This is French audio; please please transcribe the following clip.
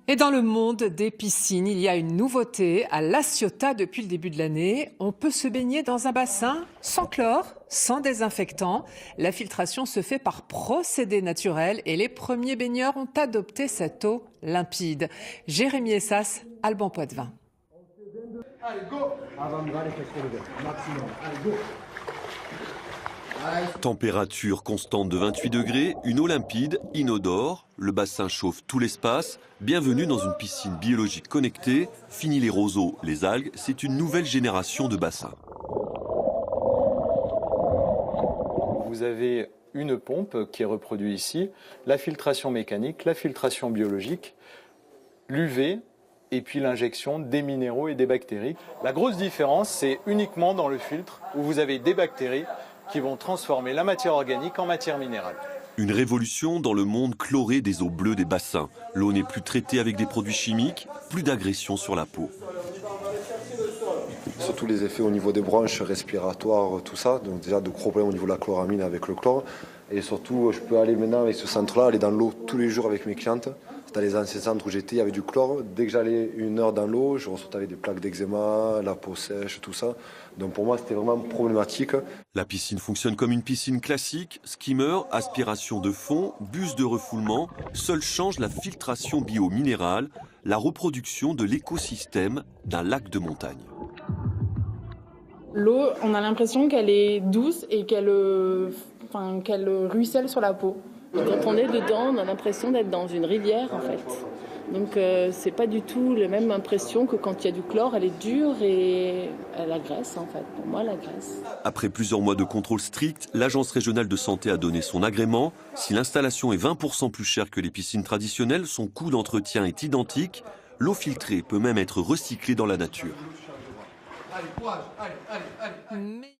Et dans le monde des piscines, il y a une nouveauté. À La Ciotat, depuis le début de l'année, on peut se baigner dans un bassin sans chlore, sans désinfectant. La filtration se fait par procédé naturel et les premiers baigneurs ont adopté cette eau limpide. Jérémy Essas, Alban Poitvin. Allez, go! Température constante de 28 degrés, une eau limpide, inodore, le bassin chauffe tout l'espace. Bienvenue dans une piscine biologique connectée. Fini les roseaux, les algues, c'est une nouvelle génération de bassins. Vous avez une pompe qui est reproduite ici, la filtration mécanique, la filtration biologique, l'UV et puis l'injection des minéraux et des bactéries. La grosse différence, c'est uniquement dans le filtre où vous avez des bactéries qui vont transformer la matière organique en matière minérale. Une révolution dans le monde chloré des eaux bleues des bassins. L'eau n'est plus traitée avec des produits chimiques, plus d'agression sur la peau. Surtout les effets au niveau des bronches respiratoires, tout ça. Donc déjà de gros problèmes au niveau de la chloramine avec le chlore. Et surtout, je peux aller maintenant avec ce centre-là, aller dans l'eau tous les jours avec mes clientes. Dans les anciens centres où j'étais, il y avait du chlore. Dès que j'allais 1 heure dans l'eau, je ressortais avec des plaques d'eczéma, la peau sèche, tout ça. Donc pour moi, c'était vraiment problématique. La piscine fonctionne comme une piscine classique. Skimmer, aspiration de fond, buse de refoulement. Seul change la filtration biominérale, la reproduction de l'écosystème d'un lac de montagne. L'eau, on a l'impression qu'elle est douce et qu'elle ruisselle sur la peau. Quand on est dedans, on a l'impression d'être dans une rivière en fait. Donc c'est pas du tout la même impression que quand il y a du chlore, elle est dure et elle agresse en fait. Pour moi, elle agresse. Après plusieurs mois de contrôle strict, l'Agence régionale de santé a donné son agrément. Si l'installation est 20% plus chère que les piscines traditionnelles, son coût d'entretien est identique. L'eau filtrée peut même être recyclée dans la nature. Allez, courage, allez.